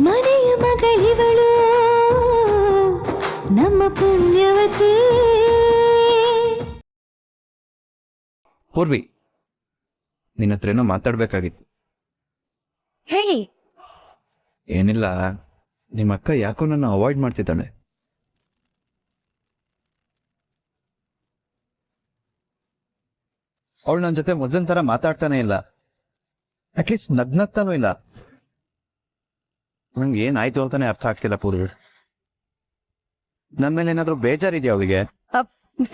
ಮನೆಯ ಮಗಳಿವಳು ನಮ್ಮ ಪುಣ್ಯವತಿ. ಪೂರ್ವಿ, ನಿನ್ನ ಹತ್ರ ಏನೋ ಮಾತಾಡ್ಬೇಕಾಗಿತ್ತು. ಹೇಳಿ. ಏನಿಲ್ಲ, ನಿಮ್ಮ ಅಕ್ಕ ಯಾಕೋ ನನ್ನ ಅವಾಯ್ಡ್ ಮಾಡ್ತಿದ್ದಾಳೆ. ಅವಳು ನನ್ನ ಜೊತೆ ಮೊದಲಿನ ಥರ ಮಾತಾಡ್ತಾನೆ ಇಲ್ಲ, ಅಟ್ಲೀಸ್ಟ್ ನಗ್ನಗ್ತಾನೂ ಇಲ್ಲ. ನಂಗೆ ಏನಾಯ್ತು ಅಂತಾನೆ ಅರ್ಥ ಆಗ್ತಿಲ್ಲ ಪೂರ್ವಿ. ನನ್ನ ಮೇಲೆ ಏನಾದರೂ ಬೇಜಾರಿದೆಯಾ ಅವಳಿಗೆ?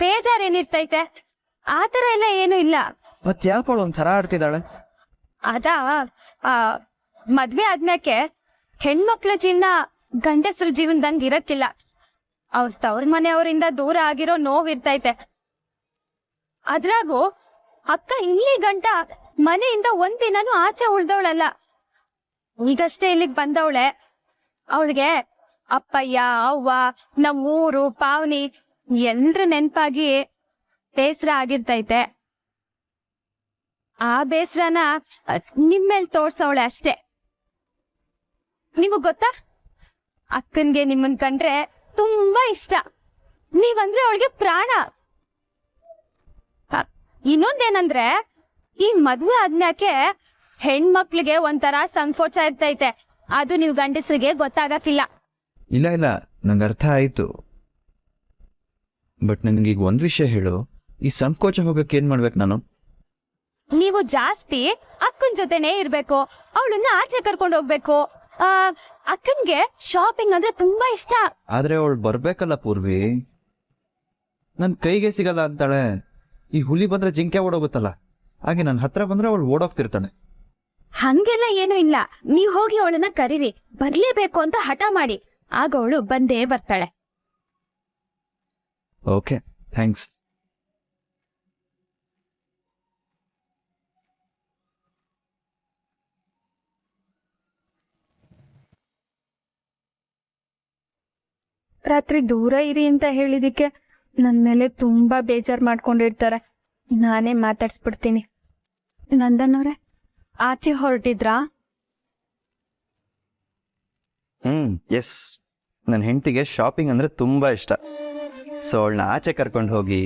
ಬೇಜಾರೇನಿರ್ತೈತೆ? ಆ ಥರ ಎಲ್ಲ ಏನೂ ಇಲ್ಲ. ಮತ್ತೆ ಯಾಕೆ ಅವಳು ಒಂಥರ ಆಡ್ತಿದ್ದಾಳೆ? ಅದಾ ಮದ್ವೆ ಆದ್ಮ್ಯಾಕೆ ಹೆಣ್ಮಕ್ಳ ಜೀವನ ಗಂಡಸ್ರ ಜೀವನದಂಗ್ ಇರಕ್ಕಿಲ್ಲ. ಅವ್ರ ತವ್ರ ಮನೆಯವರಿಂದ ದೂರ ಆಗಿರೋ ನೋವಿರ್ತೈತೆ. ಅದ್ರಾಗೂ ಅಕ್ಕ ಇಲ್ಲಿ ಗಂಟ ಮನೆಯಿಂದ ಒಂದಿನೂ ಆಚೆ ಉಳ್ದವಳಲ್ಲ. ಈಗಷ್ಟೇ ಇಲ್ಲಿಗೆ ಬಂದವಳೆ. ಅವಳಿಗೆ ಅಪ್ಪಯ್ಯ, ಅವ್ವ, ನಮ್ಮೂರು, ಪಾವನಿ ಎಲ್ರ ನೆನ್ಪಾಗಿ ಬೇಸರ ಆಗಿರ್ತೈತೆ. ಆ ಬೇಸರನ ನಿಮ್ಮೇಲೆ ತೋರ್ಸವಳೆ ಅಷ್ಟೇ. ನಿಮಗ್ ಗೊತ್ತಾ, ಅಕ್ಕನ್ಗೆ ನಿಮ್ಮನ್ ಕಂಡ್ರೆ ತುಂಬಾ ಇಷ್ಟ. ನೀವಂದ್ರೆ ಅವಳಿಗೆ ಪ್ರಾಣ. ಇನ್ನೊಂದೇನಂದ್ರೆ, ಈ ಮದ್ವೆ ಆದ್ಮ್ಯಾಕೆ ಹೆಣ್ಮಕ್ಳಿಗೆ ಒಂಥರ ಸಂಕೋಚ ಇರ್ತೈತೆ. ಅದು ನೀವು ಗಂಡಸರಿಗೆ ಗೊತ್ತಾಗಕ್ಕಿಲ್ಲ. ಇಲ್ಲ ಇಲ್ಲ, ನಂಗೆ ಅರ್ಥ ಆಯ್ತು. ಬಟ್ ನನಗೀಗ ಒಂದ್ ವಿಷಯ ಹೇಳು, ಈ ಸಂಕೋಚ ಹೋಗಕ್ಕೆ ಏನ್ ಮಾಡ್ಬೇಕು ನಾನು? ನೀವು ಜಾಸ್ತಿ ಅಕ್ಕನ್ ಜೊತೆನೇ ಇರ್ಬೇಕು, ಅವಳನ್ನ ಆಚೆ ಕರ್ಕೊಂಡು ಹೋಗ್ಬೇಕು. ಅಕ್ಕನ್ಗೆ ಶಾಪಿಂಗ್ ಅಂದ್ರೆ ತುಂಬಾ ಇಷ್ಟ. ಆದ್ರೆ ಅವಳು ಬರ್ಬೇಕಲ್ಲ ಪೂರ್ವಿ, ನನ್ ಕೈಗೆ ಸಿಗಲ್ಲ ಅಂತಾಳೆ. ಈ ಹುಲಿ ಬಂದ್ರೆ ಜಿಂಕೆ ಓಡೋಗುತ್ತಲ್ಲ, ಹಾಗೆ ನನ್ನ ಹತ್ರ ಬಂದ್ರೆ ಅವಳು ಓಡೋಗ್ತಿರ್ತಾಳೆ. ಹಂಗೆಲ್ಲ ಏನು ಇಲ್ಲ. ನೀವ್ ಹೋಗಿ ಅವಳನ್ನ ಕರೀರಿ, ಬರ್ಲೇಬೇಕು ಅಂತ ಹಠ ಮಾಡಿ, ಆಗ ಅವಳು ಬಂದೇ ಬರ್ತಾಳೆ. Okay, thanks. ರಾತ್ರಿ ದೂರ ಇರಿ ಅಂತ ಹೇಳಿದಕ್ಕೆ ನನ್ನ ಮೇಲೆ ತುಂಬಾ ಬೇಜಾರು ಮಾಡ್ಕೊಂಡಿರ್ತಾರೆ. ನಾನೇ ಮಾತಾಡ್ಸ್ಬಿಡ್ತೀನಿ. ನಂದನ್ ಅವ್ರೆ, ಆಚೆ ಹೊರಟಿದ್ರಾ? ಎಸ್, ನನ್ನ ಹೆಂಡತಿಗೆ ಶಾಪಿಂಗ್ ಅಂದ್ರೆ ತುಂಬಾ ಇಷ್ಟ. ಸೊ ಅವಳನ್ನ ಆಚೆ ಕರ್ಕೊಂಡು ಹೋಗಿ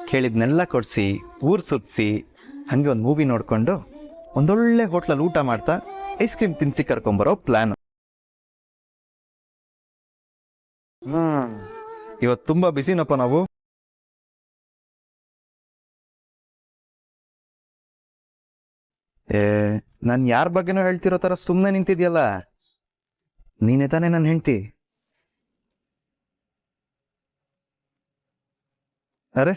ಕೇಳಿದ್ನೆಲ್ಲ ಕೊಡಿಸಿ ಊರು ಸುತ್ತಿಸಿ ಹಾಗೆ ಒಂದು ಮೂವಿ ನೋಡಿಕೊಂಡು ಒಂದೊಳ್ಳೆ ಹೋಟ್ಲಲ್ಲಿ ಊಟ ಮಾಡ್ತಾ ಐಸ್ ಕ್ರೀಮ್ ತಿನ್ನಿಸಿ ಕರ್ಕೊಂಬರೋ ಪ್ಲ್ಯಾನ್. ಇವತ್ತು ತುಂಬಾ ಬಿಸಿನಪ್ಪ ನಾವು. ನಾನು ಯಾರ ಬಗ್ಗೆನೋ ಹೇಳ್ತಿರೋ ಥರ ಸುಮ್ಮನೆ ನಿಂತಿದ್ಯಲ್ಲ, ನೀನೇ ತಾನೇ ನನ್ನ ಹೆಂಡತಿ. ಅರೆ,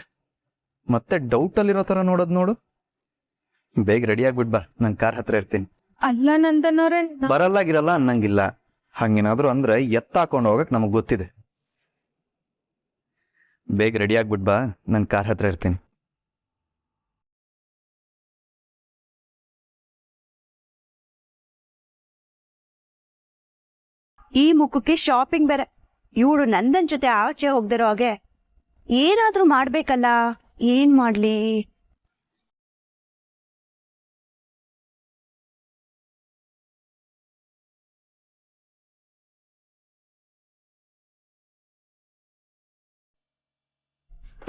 ಮತ್ತೆ ಡೌಟಲ್ಲಿರೋ ಥರ ನೋಡೋದು ನೋಡು. ಬೇಗ ರೆಡಿ ಆಗ್ಬಿಟ್ ಬಾ, ನಾನು ಕಾರ್ ಹತ್ರ ಇರ್ತೀನಿ. ಅಲ್ಲ ನಂದನ್ ಅವ್ರೆ, ಬರಲ್ಲಾಗಿರಲ್ಲ ಅನ್ನಂಗಿಲ್ಲ. ಹಂಗೇನಾದ್ರು ಅಂದ್ರೆ ಎತ್ತಾಕೊಂಡು ಹೋಗಕ್ ನಮಗ್ ಗೊತ್ತಿದೆ. ಬೇಗ ರೆಡಿ ಆಗ್ಬಿಟ್ ಬಾ, ನಾನು ಕಾರ್ ಹತ್ರ ಇರ್ತೀನಿ. ಈ ಮುಖಕ್ಕೆ ಶಾಪಿಂಗ್ ಬೇರೆ. ಇವಳು ನಂದನ್ ಜೊತೆ ಆಚೆ ಹೋಗ್ದಿರೋ ಹಾಗೆ ಏನಾದ್ರೂ ಮಾಡ್ಬೇಕಲ್ಲ. ಏನ್ ಮಾಡ್ಲಿ?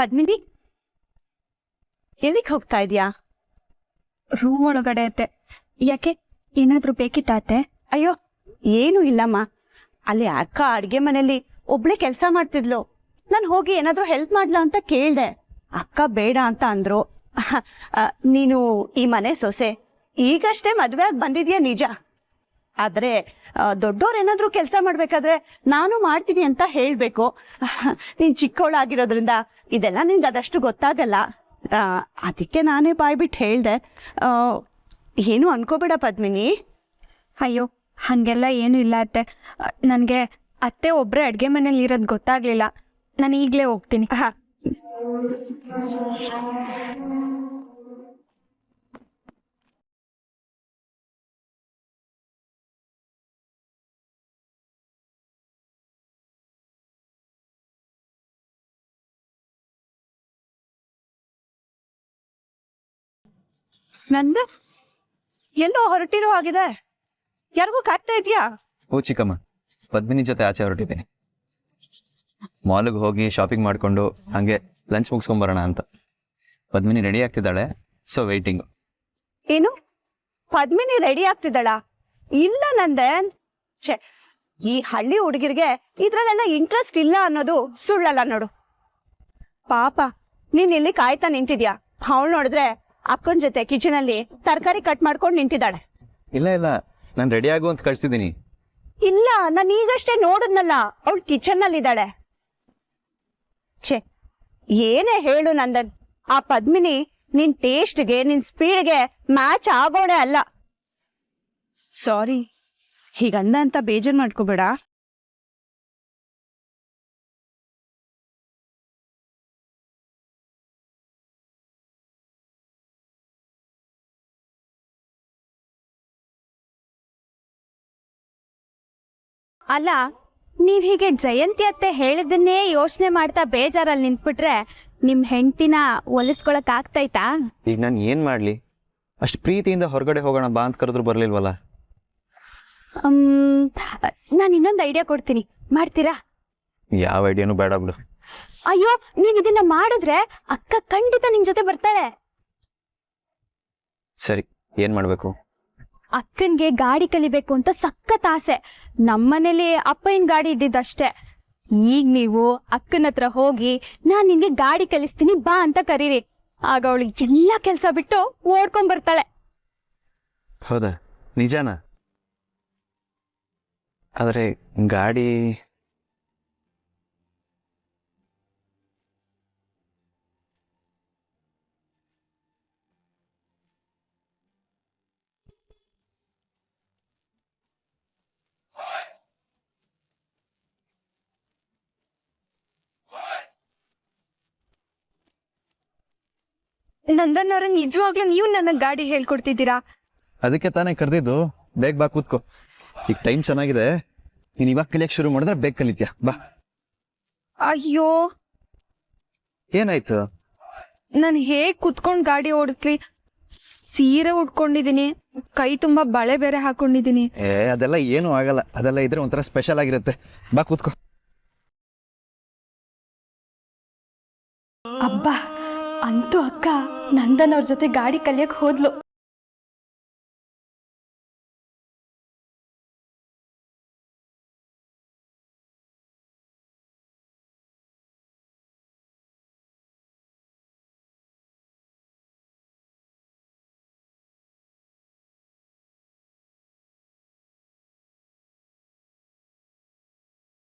ಪದ್ಮಿನಿ, ಎಲ್ಲಿಗೆ ಹೋಗ್ತಾ ಇದ್ಯಾ? ರೂಮ್ ಒಳಗಡೆ ಅತ್ತೆ. ಯಾಕೆ, ಏನಾದ್ರೂ ಬೇಕಿತ್ತಾತೆ? ಅಯ್ಯೋ, ಏನು ಇಲ್ಲಮ್ಮ. ಅಲ್ಲಿ ಅಕ್ಕ ಅಡ್ಗೆ ಮನೇಲಿ ಒಬ್ಳೆ ಕೆಲಸ ಮಾಡ್ತಿದ್ಲು. ನಾನು ಹೋಗಿ ಏನಾದ್ರೂ ಹೆಲ್ಪ್ ಮಾಡ್ಲಾ ಅಂತ ಕೇಳ್ದೆ. ಅಕ್ಕ ಬೇಡ ಅಂತ ಅಂದ್ರು. ನೀನು ಈ ಮನೆ ಸೊಸೆ, ಈಗಷ್ಟೇ ಮದ್ವೆ ಆಗಿ ಬಂದಿದ್ಯಾ ನಿಜ. ಆದ್ರೆ ದೊಡ್ಡೋರೇನಾದ್ರೂ ಕೆಲಸ ಮಾಡ್ಬೇಕಾದ್ರೆ ನಾನು ಮಾಡ್ತೀನಿ ಅಂತ ಹೇಳ್ಬೇಕು. ನೀನ್ ಚಿಕ್ಕವಳಾಗಿರೋದ್ರಿಂದ ಇದೆಲ್ಲ ನಿನ್ಗೆ ಅದಷ್ಟು ಗೊತ್ತಾಗಲ್ಲ. ಅದಕ್ಕೆ ನಾನೇ ಬಾಯ್ಬಿಟ್ಟು ಹೇಳ್ದೆ. ಏನು ಅನ್ಕೋಬೇಡ ಪದ್ಮಿನಿ. ಅಯ್ಯೋ, ಹಾಗೆಲ್ಲ ಏನೂ ಇಲ್ಲ ಅತ್ತೆ. ನನಗೆ ಅತ್ತೆ ಒಬ್ಬರೇ ಅಡುಗೆ ಮನೇಲಿ ಇರೋದು ಗೊತ್ತಾಗ್ಲಿಲ್ಲ. ನಾನು ಈಗಲೇ ಹೋಗ್ತೀನಿ. ನಂದು ಎಲ್ಲೋ ಹೊರಟಿರೋ ಆಗಿದೆ. ಯಾರಿಗೂ ಕಾಗ್ತಾ ಇದೆಯಾ? ಓ ಚಿಕ್ಕಮ್ಮ, ಪದ್ಮಿನಿ ಜೊತೆ ಆಚೆ ಹೊರಟಿದ್ದೀನಿ. ಮಾಲ್ಗೆ ಹೋಗಿ ಶಾಪಿಂಗ್ ಮಾಡಿಕೊಂಡು ಹಾಗೆ ಲಂಚ್ ಮುಗಿಸ್ಕೊಂಬರೋಣ ಅಂತ. ಪದ್ಮಿನಿ ರೆಡಿ ಆಗ್ತಿದ್ದಾಳೆ, ಸೊ ವೆಯ್ಟಿಂಗು. ಏನು ಪದ್ಮಿನಿ ರೆಡಿ ಆಗ್ತಿದ್ದಾಳ? ಇಲ್ಲ ನಂದನ್. ಛೆ, ಈ ಹಳ್ಳಿ ಹುಡುಗಿರ್ಗೆ ಇದ್ರಲ್ಲೆಲ್ಲ ಇಂಟ್ರೆಸ್ಟ್ ಇಲ್ಲ ಅನ್ನೋದು ಸುಳ್ಳಲ್ಲ ನೋಡು. ಪಾಪ ನೀನ್ ಇಲ್ಲಿ ಕಾಯ್ತಾ ನಿಂತಿದ್ಯಾ, ಅವಳು ನೋಡಿದ್ರೆ ಅಕ್ಕನ ಜೊತೆ ಕಿಚನ್ ಅಲ್ಲಿ ತರಕಾರಿ ಕಟ್ ಮಾಡ್ಕೊಂಡು ನಿಂತಿದ್ದಾಳೆ. ಇಲ್ಲ ಇಲ್ಲ, ನಾನು ರೆಡಿ ಆಗು ಅಂತ ಕಳ್ಸಿದ್ದೀನಿ. ಇಲ್ಲ, ನಾನು ಈಗಷ್ಟೇ ನೋಡಿದ್ನಲ್ಲ, ಅವಳು ಕಿಚನ್ ನಲ್ಲಿ ಇದ್ದಾಳೆ. ಛೆ, ಏನೇ ಹೇಳು ನಂದನ್, ಆ ಪದ್ಮಿನಿ ನಿನ್ ಟೇಸ್ಟ್ಗೆ ನಿನ್ ಸ್ಪೀಡ್ಗೆ ಮ್ಯಾಚ್ ಆಗೋಣೆ ಅಲ್ಲ. ಸಾರಿ, ಹೀಗಂದ ಅಂತ ಬೇಜಾರ್ ಮಾಡ್ಕೋಬೇಡ. ಅಲ್ಲ, ನೀವ್ ಹೀಗೆ ಜಯಂತಿ ಅತ್ತೆ ಹೇಳಿದ್ದನ್ನೇ ಯೋಚನೆ ಮಾಡ್ತಾ ಬೇಜಾರಲ್ಲಿ ನಿಂತ್ಬಿಟ್ರೆ ನಿಮ್ ಹೆಂಡ್ತಿನ ಒಲಿಸ್ಕೊಳಕ್ ಆಗ್ತೈತಾ? ಈಗ ನಾನು ಏನು ಮಾಡಲಿ? ಅಷ್ಟು ಪ್ರೀತಿಯಿಂದ ಹೊರಗಡೆ ಹೋಗೋಣ ಬಾ ಅಂತ ಕರೆದ್ರು ಬರಲಿಲ್ವಲ್ಲ. ನಾನು ಇನ್ನೊಂದು ಐಡಿಯಾ ಕೊಡ್ತೀನಿ, ಮಾಡ್ತೀರಾ? ಯಾವ ಐಡಿಯಾನು ಬೇಡ ಬಿಡು. ಅಯ್ಯೋ, ನೀವ್ ಇದನ್ನ ಮಾಡಿದ್ರೆ ಅಕ್ಕ ಖಂಡಿತ ನಿಮ್ ಜೊತೆ ಬರ್ತಾಳೆ. ಸರಿ, ಏನು ಮಾಡಬೇಕು? ಅಕ್ಕನ್ಗೆ ಗಾಡಿ ಕಲಿಬೇಕು ಅಂತ ಸಖತ್ ಆಸೆ. ನಮ್ಮನೇಲಿ ಅಪ್ಪನ ಗಾಡಿ ಇದ್ದಿದ್ದಷ್ಟೇ. ಈಗ ನೀವು ಅಕ್ಕನ ಹತ್ರ ಹೋಗಿ ನಾನ್ ನಿನ್ಗೆ ಗಾಡಿ ಕಲಿಸ್ತೀನಿ ಬಾ ಅಂತ ಕರೀರಿ. ಆಗ ಅವಳಿಗೆ ಎಲ್ಲ ಕೆಲಸ ಬಿಟ್ಟು ಓಡ್ಕೊಂಡ್ ಬರ್ತಾಳೆ. ಹೌದಾ? ನಿಜಾನಾ? ಆದರೆ ಗಾಡಿ ನಂದನ್ ಅವ್ರ, ನಿಜವಾಗ್ಲೂ ನೀವು ನನಗ್ ಗಾಡಿ ಹೇಳ್ಕೊಡ್ತಿದ್ದೀರಾ? ಅದಕ್ಕೆ ತಾನೇ ಕರೆದಿದ್ದು. ಬೇಗ ಬಾ, ಕೂತ್ಕೋ. ಈಗ ಟೈಮ್ ಚೆನ್ನಾಗಿದೆ, ನೀನು ಇವಾಗ ಕಲಿಯಕ್ಕೆ ಶುರು ಮಾಡಿದ್ರೆ ಬೇಗ ಕಲಿತೀಯ. ಬಾ. ಅಯ್ಯೋ, ಏನಾಯ್ತು? ನಾನು ಹೇಗ್ ಕುತ್ಕೊಂಡ್ ಗಾಡಿ ಓಡಿಸ್ಲಿ? ಸೀರೆ ಉಟ್ಕೊಂಡಿದೀನಿ, ಕೈ ತುಂಬಾ ಬಳೆ ಬೇರೆ ಹಾಕೊಂಡಿದೀನಿ. ಅದೆಲ್ಲ ಏನೂ ಆಗಲ್ಲ. ಅದೆಲ್ಲ ಇದ್ರೆ ಒಂಥರ ಸ್ಪೆಷಲ್ ಆಗಿರುತ್ತೆ. ಬಾ, ಕೂತ್ಕೋ. ಅಬ್ಬಾ, ಅಂತೂ ಅಕ್ಕ ನಂದನ್ ಅವ್ರ ಜೊತೆ ಗಾಡಿ ಕಲಿಯಕ್ ಹೋದ್ಲು.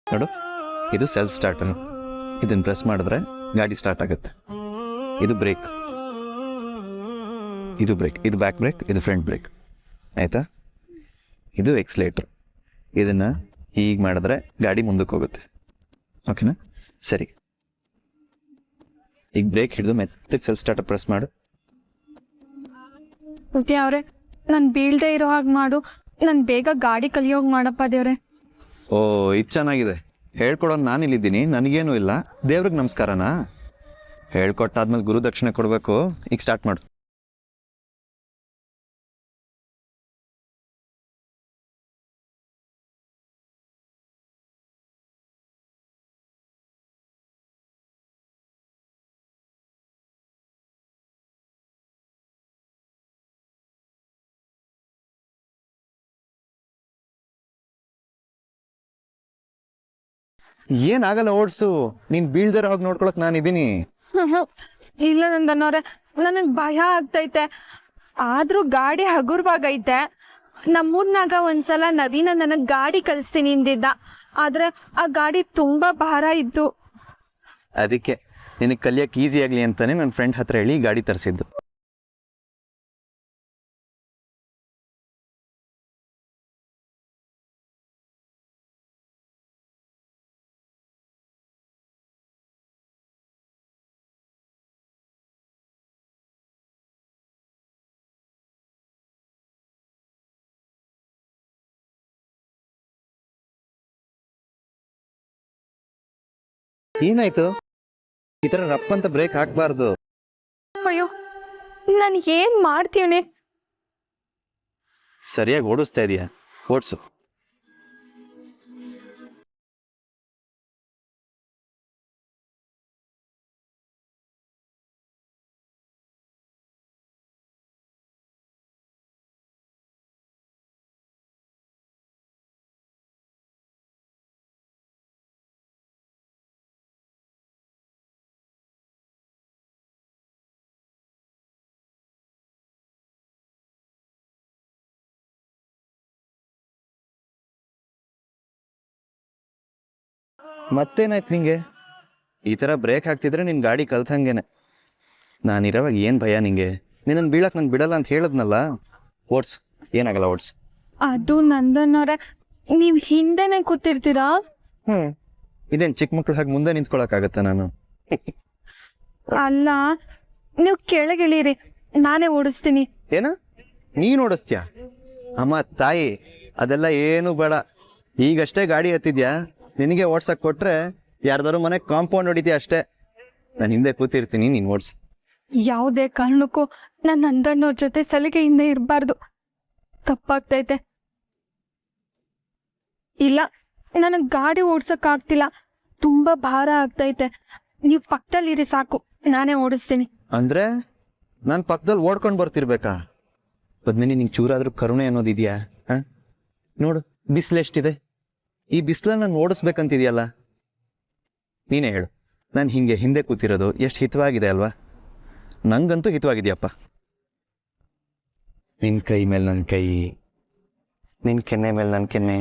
ನೋಡು, ಇದು ಸೆಲ್ಫ್ ಸ್ಟಾರ್ಟರ್. ಇದನ್ನು ಪ್ರೆಸ್ ಮಾಡಿದ್ರೆ ಗಾಡಿ ಸ್ಟಾರ್ಟ್ ಆಗುತ್ತೆ. ಇದು ಬ್ರೇಕ್, ಇದು ಬ್ರೇಕ್, ಇದು ಬ್ಯಾಕ್ ಬ್ರೇಕ್, ಇದು ಫ್ರಂಟ್ ಬ್ರೇಕ್. ಆಯಿತಾ? ಇದು ಎಕ್ಸ್ಲೇಟರ್. ಇದನ್ನು ಹೀಗೆ ಮಾಡಿದ್ರೆ ಗಾಡಿ ಮುಂದಕ್ಕೆ ಹೋಗುತ್ತೆ. ಓಕೆನಾ? ಸರಿ, ಈಗ ಬ್ರೇಕ್ ಹಿಡಿದು ಮೆತ್ತಗೆ ಸೆಲ್ಫ್ ಸ್ಟಾರ್ಟರ್ ಪ್ರೆಸ್ ಮಾಡು. ಅವ್ರೆ, ನಾನು ಬೀಳ್ದೆ ಇರೋ ಹಾಗೆ ಮಾಡು. ನಾನು ಬೇಗ ಗಾಡಿ ಕಲಿಯೋಗಿ ಮಾಡಪ್ಪ ದೇವ್ರೆ. ಓ, ಇದು ಚೆನ್ನಾಗಿದೆ. ಹೇಳ್ಕೊಡೋದು ನಾನು ಇಲ್ಲಿದ್ದೀನಿ, ನನಗೇನು ಇಲ್ಲ. ದೇವ್ರಿಗೆ ನಮಸ್ಕಾರನಾ? ಹೇಳ್ಕೊಟ್ಟಾದ್ಮೇಲೆ ಗುರು ದಕ್ಷಿಣೆ ಕೊಡಬೇಕು. ಈಗ ಸ್ಟಾರ್ಟ್ ಮಾಡು. ಏನಾಗಲ್ಲ, ಓಡಿಸು. ನೀನು ಬೀಳ್ದಿರೋ ಹೋಗಿ ನೋಡ್ಕೊಳಕ್ ನಾನು ಇದ್ದೀನಿ. ಇಲ್ಲ ನಂದನ್ನವ್ರೆ, ನನಗ್ ಭಯ ಆಗ್ತೈತೆ. ಆದ್ರೂ ಗಾಡಿ ಹಗುರವಾಗೈತೆ. ನಮ್ಮೂರ್ನಾಗ ಒಂದ್ಸಲ ನವೀನ ನನಗ್ ಗಾಡಿ ಕಲಿಸ್ತೀನಿ ಅಂದಿದ್ದ. ಆದ್ರೆ ಆ ಗಾಡಿ ತುಂಬಾ ಭಾರ ಇತ್ತು. ಅದಕ್ಕೆ ನಿನಗೆ ಕಲಿಯಕ್ಕೆ ಈಸಿ ಆಗಲಿ ಅಂತಾನೆ ನನ್ನ ಫ್ರೆಂಡ್ ಹತ್ರ ಹೇಳಿ ಗಾಡಿ ತರಿಸಿದ್ದು. ಏನಾಯ್ತು? ಈ ಥರ ರಪ್ ಅಂತ ಬ್ರೇಕ್ ಹಾಕ್ಬಾರ್ದು. ಅಯ್ಯೋ, ನಾನು ಏನ್ ಮಾಡ್ತೀನಿ? ಸರಿಯಾಗಿ ಓಡಿಸ್ತಾ ಇದೀಯ, ಓಡಿಸು. ಮತ್ತೇನಾಯ್ತು ನಿಂಗೆ? ಈ ಥರ ಬ್ರೇಕ್ ಹಾಕ್ತಿದ್ರೆ ನಿನ್ನ ಗಾಡಿ ಕಲ್ತಂಗೇನೆ. ನಾನಿರೋವಾಗ ಏನು ಭಯ ನಿಂಗೆ? ನಿನ್ನನ್ನು ಬೀಳಕ್ಕೆ ನಾನು ಬಿಡಲ್ಲ ಅಂತ ಹೇಳಿದ್ನಲ್ಲ. ಓಡ್ಸ್, ಏನಾಗಲ್ಲ ಓಡ್ಸ್. ಅದು ನಂದನ್ನೋರೆ, ನೀವ್ ಹಿಂದೆನೆ ಕೂತಿರ್ತೀರಾ? ಇದೇನು ಚಿಕ್ಕ ಮಕ್ಳು ಹಾಗೆ ಮುಂದೆ ನಿಂತ್ಕೊಳಕ್ಕಾಗತ್ತಾ ನಾನು? ಅಲ್ಲ, ನೀವು ಕೆಳಗಿಳೀರಿ, ನಾನೇ ಓಡಿಸ್ತೀನಿ. ಏನ? ನೀನು ಓಡಿಸ್ತೀಯ? ಅಮ್ಮ ತಾಯಿ, ಅದೆಲ್ಲ ಏನು ಬೇಡ. ಈಗಷ್ಟೇ ಗಾಡಿ ಹತ್ತಿದ್ಯಾ, ನಿನಗೆ ಓಡ್ಸಕ್ಕೆ ಕೊಟ್ರೆ ಯಾರ್ದಾರು ಮನೆ ಕಾಂಪೌಂಡ್ ಹೊಡಿತೀಯ ಅಷ್ಟೇ. ನಾನು ಹಿಂದೆ ಕೂತಿರ್ತೀನಿ, ನೀನು ಓಡಿಸಿ. ಯಾವುದೇ ಕಾರಣಕ್ಕೂ ನಾನು ನಂದನ್ನೋರ್ ಜೊತೆ ಸಲಿಗೆಯಿಂದ ಇರಬಾರ್ದು. ತಪ್ಪಾಗ್ತೈತೆ. ಇಲ್ಲ, ನನಗೆ ಗಾಡಿ ಓಡ್ಸೋಕ್ಕಾಗ್ತಿಲ್ಲ, ತುಂಬ ಭಾರ ಆಗ್ತೈತೆ. ನೀವು ಪಕ್ಕದಲ್ಲಿರಿ ಸಾಕು, ನಾನೇ ಓಡಿಸ್ತೀನಿ. ಅಂದರೆ ನಾನು ಪಕ್ಕದಲ್ಲಿ ಓಡ್ಕೊಂಡು ಬರ್ತಿರ್ಬೇಕಾ? ಬದ್ಮೇಲೆ ನಿಂಗೆ ಚೂರಾದ್ರೂ ಕರುಣೆ ಅನ್ನೋದಿದೆಯಾ? ಹಾಂ, ನೋಡು ಬಿಸಿಲು ಎಷ್ಟಿದೆ. ಈ ಬಿಸಿಲನ್ನು ನಾನು ಓಡಿಸ್ಬೇಕಂತಿದೆಯಲ್ಲ. ನೀನೇ ಹೇಳು, ನಾನು ಹಿಂದೆ ಕೂತಿರೋದು ಎಷ್ಟು ಹಿತವಾಗಿದೆ ಅಲ್ವಾ? ನಂಗಂತೂ ಹಿತವಾಗಿದೆಯಪ್ಪ. ನಿನ್ನ ಕೈ ಮೇಲೆ ನನ್ನ ಕೈ, ನಿನ್ನ ಕೆನ್ನೆ ಮೇಲೆ ನನ್ನ ಕೆನ್ನೆ.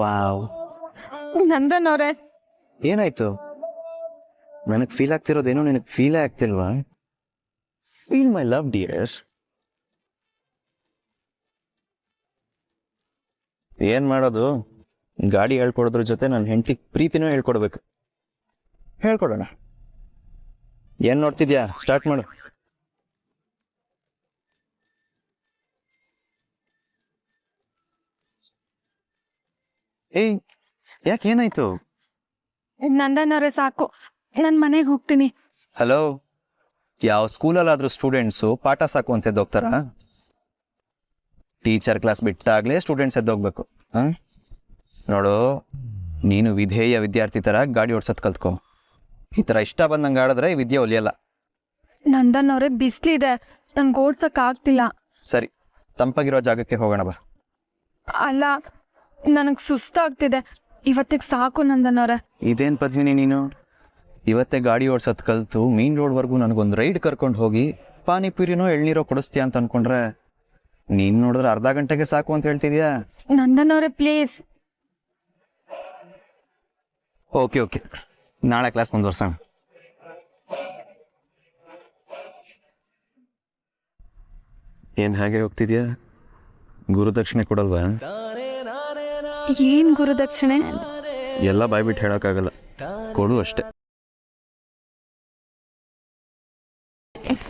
ವಾವ್, ನಂದನ್ನೋರೆ, ಏನಾಯ್ತು? ನನಗೆ ಫೀಲ್ ಆಗ್ತಿರೋದೇನೋ ನಿನಗೆ ಫೀಲೇ ಆಗ್ತಿಲ್ವಾ? Feel my love dear. ಏನು ಮಾಡೋದು? ಗಾಡಿ ಹೇಳ್ಕೊಡೋದ್ರ ಜೊತೆ ನನ್ನ ಹೆಂಡತಿ ಪ್ರೀತಿನೂ ಹೇಳ್ಕೊಡ್ಬೇಕು. ಹೇಳ್ಕೊಡೋಣ. ಏನು ನೋಡ್ತಿದ್ಯಾ? ಸ್ಟಾರ್ಟ್ ಮಾಡು. ಏಯ್, ಯಾಕೆ ಏನಾಯ್ತು? ನಂದನ್ನೋರೆ ಸಾಕು, ನಾನು ಮನೆಗೆ ಹೋಗ್ತೀನಿ. ಹಲೋ, ಯಾವ ಸ್ಕೂಲಲ್ಲಾದರೂ ಸ್ಟೂಡೆಂಟ್ಸು ಪಾಠ ಸಾಕು ಅಂತ ಎದ್ದೋಗ್ತಾರಾ? ಟೀಚರ್ ಕ್ಲಾಸ್ ಬಿಟ್ಟಾಗಲೇ ಸ್ಟೂಡೆಂಟ್ಸ್ ಎದ್ದೋಗ್ಬೇಕು. ಹಾಂ, ನೋಡು, ನೀನು ವಿಧೇಯ ವಿದ್ಯಾರ್ಥಿ ಥರ ಗಾಡಿ ಓಡ್ಸೋದು ಕಲ್ತ್ಕೊ. ಈ ಥರ ಇಷ್ಟ ಬಂದಂಗೆ ಆಡಿದ್ರೆ ಈ ವಿದ್ಯೆ ಒಲಿಯಲ್ಲ. ನಂದನ್ನೋರೆ, ಬಿಸಿಲಿದೆ, ನನ್ಗೆ ಓಡ್ಸೋಕ್ಕಾಗ್ತಿಲ್ಲ. ಸರಿ, ತಂಪಾಗಿರೋ ಜಾಗಕ್ಕೆ ಹೋಗೋಣ ಬಾ. ಅಲ್ಲ, ನನಗೆ ಸುಸ್ತಾಗ್ತಿದೆ. ಇವತ್ತಿಗೆ ಸಾಕು ನಂದನ್ನೋರೆ. ಇದೇನು ಪದ್ಮಿನಿ ನೀನು? ಇವತ್ತೇ ಗಾಡಿ ಓಡ್ಸೋದು ಕಲಿತು ಮೇನ್ ರೋಡ್ವರೆಗೂ ನನಗೊಂದು ರೈಡ್ ಕರ್ಕೊಂಡು ಹೋಗಿ ಪಾನಿಪುರಿನೋ ಎಳ್ನೀರೋ ಕೊಡಿಸ್ತೀಯ ಅಂತ ಅಂದ್ಕೊಂಡ್ರೆ ನೀನು ನೋಡಿದ್ರೆ ಅರ್ಧ ಗಂಟೆಗೆ ಸಾಕು ಅಂತ ಹೇಳ್ತಿದ್ಯಾ? ನಂದನ್ನೋರೆ ಪ್ಲೀಸ್. ಓಕೆ, ನಾಳೆ ಕ್ಲಾಸ್ ಮುಂದುವರ್ಸೋಣ. ಏನು ಹಾಗೆ ಹೋಗ್ತಿದ್ಯಾ? ಗುರುದಕ್ಷಿಣೆ ಕೊಡಲ್ವಾ? ಏನ್ ಗುರುದಕ್ಷಿಣೆ? ಎಲ್ಲ ಬಾಯ್ಬಿಟ್ಟು ಹೇಳೋಕ್ಕಾಗಲ್ಲ, ಕೊಡು ಅಷ್ಟೆ.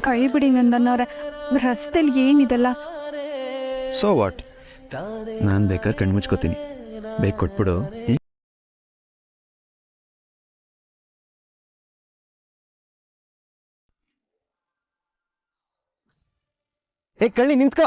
ಕೈ ಬಿಡಿ ನಂದನ್ನೋರೆ, ರಸ್ತೆಲಿ ಏನಿದೆಲ್ಲ. So what? ನಾನು ಬೇಕಾದ್ರೆ ಕಣ್ಣು ಮುಚ್ಕೋತೀನಿ, ಬೇಕು ಕೊಟ್ಬಿಡು. ಏ ಕಳ್ಳಿ ನಿಂತ್ಕೋ.